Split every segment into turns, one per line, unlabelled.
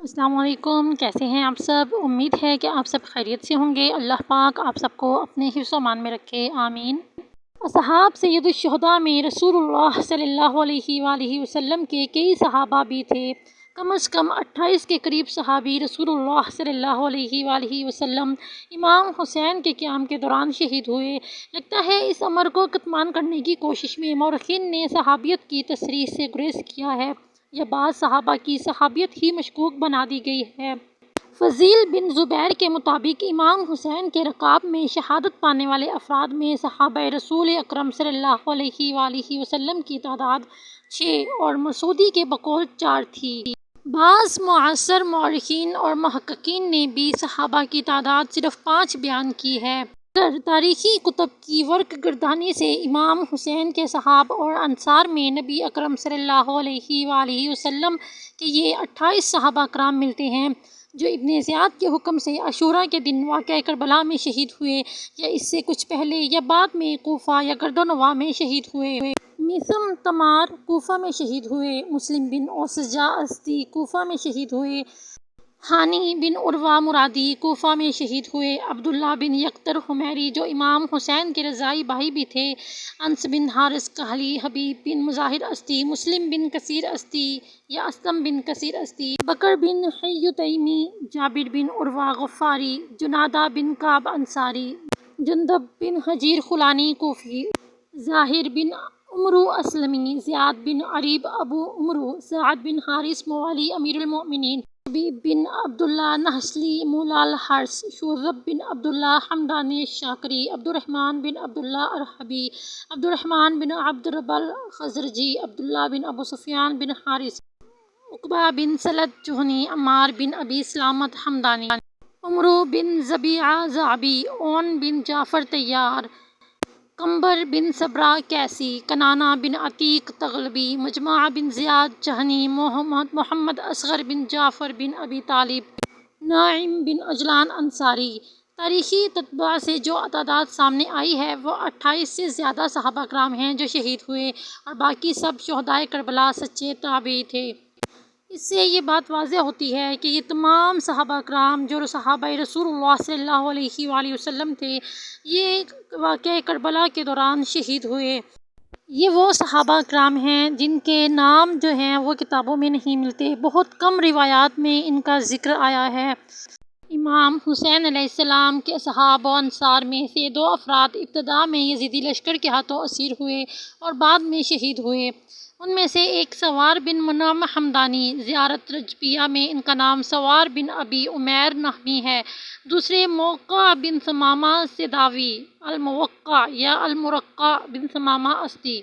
السلام علیکم، کیسے ہیں آپ سب؟ امید ہے کہ آپ سب خیریت سے ہوں گے۔ اللہ پاک آپ سب کو اپنے حفظ و امان میں رکھے، آمین۔ اصحاب سید الشہداء میں رسول اللہ صلی اللہ علیہ وآلہ وسلم کے کئی صحابہ بھی تھے۔ کم از کم 28 کے قریب صحابی رسول اللہ صلی اللہ علیہ وآلہ وسلم امام حسین کے قیام کے دوران شہید ہوئے۔ لگتا ہے اس امر کو کتمان کرنے کی کوشش میں مورخین نے صحابیت کی تصریح سے گریز کیا ہے یا بعض صحابہ کی صحابیت ہی مشکوک بنا دی گئی ہے۔ فضیل بن زبیر کے مطابق امام حسین کے رکاب میں شہادت پانے والے افراد میں صحابہ رسول اکرم صلی اللہ علیہ وآلہ وسلم کی تعداد 6 اور مسعودی کے بقول 4 تھی۔ بعض معاصر مورخین اور محققین نے بھی صحابہ کی تعداد صرف 5 بیان کی ہے۔ مگر تاریخی کتب کی ورق گردانی سے امام حسین کے صحاب اور انصار میں نبی اکرم صلی اللہ علیہ وآلہ وسلم کے یہ 28 صحابہ کرام ملتے ہیں جو ابن زیاد کے حکم سے عاشوراء کے دن واقعہ کربلا میں شہید ہوئے یا اس سے کچھ پہلے یا بعد میں کوفہ یا گردونواں میں شہید ہوئے۔ میثم تمار کوفہ میں شہید ہوئے، مسلم بن اوسجا ازدی کوفہ میں شہید ہوئے، ہانی بن عروہ مرادی کوفہ میں شہید ہوئے، عبداللہ بن یقطر حمیری جو امام حسین کے رضاعی بھائی بھی تھے، انس بن حارث کاہلی، حبیب بن مظاہر ازدی، مسلم بن کثیر ازدی یا اسلم بن کثیر ازدی، بکر بن حی تیمی، جابر بن عروہ غفاری، جنادہ بن کعب انصاری، جندب بن حجیر خولانی کوفی، ظاہر بن عمرو اسلمی، زیاد بن عریب ابو عمرو، سعد بن حارث موالی امیر المؤمنین، حبیب بن عبداللہ نہشلی مولا الحرث، شوذب بن عبداللہ حمدانی الشاکری، عبدالرحمن بن عبداللہ ارحبی، عبدالرحمن بن عبد رب الخزرجی، عبداللہ بن ابو سفیان بن حارث، عقبہ بن سلد جہنی، عمار بن ابی سلامت حمدانی، عمرو بن زبیعہ زعبی، اون بن جعفر طیار، قنبر بن صبرہ کیسی، کنانہ بن عتیق تغلبی، مجمع بن زیاد جہنی، محمد اصغر بن جعفر بن ابی طالب، ناعم بن عجلان انصاری۔ تاریخی تتبع سے جو تعداد سامنے آئی ہے وہ 28 سے زیادہ صحابہ کرام ہیں جو شہید ہوئے اور باقی سب شہدائے کربلا سچے تابعی تھے۔ اس سے یہ بات واضح ہوتی ہے کہ یہ تمام صحابہ کرام جو صحابہ رسول اللہ صلی اللہ علیہ وآلہ وسلم تھے، یہ واقعہ کربلا کے دوران شہید ہوئے۔ یہ وہ صحابہ کرام ہیں جن کے نام جو ہیں وہ کتابوں میں نہیں ملتے، بہت کم روایات میں ان کا ذکر آیا ہے۔ امام حسین علیہ السلام کے اصحاب و انصار میں سے 2 افراد ابتدا میں یزیدی لشکر کے ہاتھوں اسیر ہوئے اور بعد میں شہید ہوئے۔ ان میں سے ایک سوار بن منعم حمدانی، زیارت رجبیہ میں ان کا نام سوار بن ابی عمیر نہمی ہے، دوسرے موقع بن ثمامہ سداوی، الموقع یا المرقع بن ثمامہ ازدی،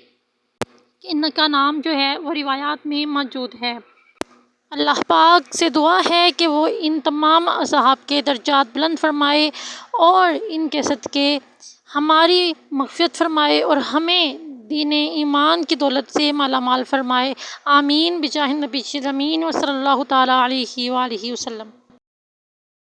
کہ ان کا نام جو ہے وہ روایات میں موجود ہے۔ اللہ پاک سے دعا ہے کہ وہ ان تمام اصحاب کے درجات بلند فرمائے اور ان کے صدقے ہماری مغفرت فرمائے اور ہمیں دین ایمان کی دولت سے مالا مال فرمائے، آمین بجاہ النبی الامین وصلی اللہ تعالیٰ علیہ وآلہ وسلم۔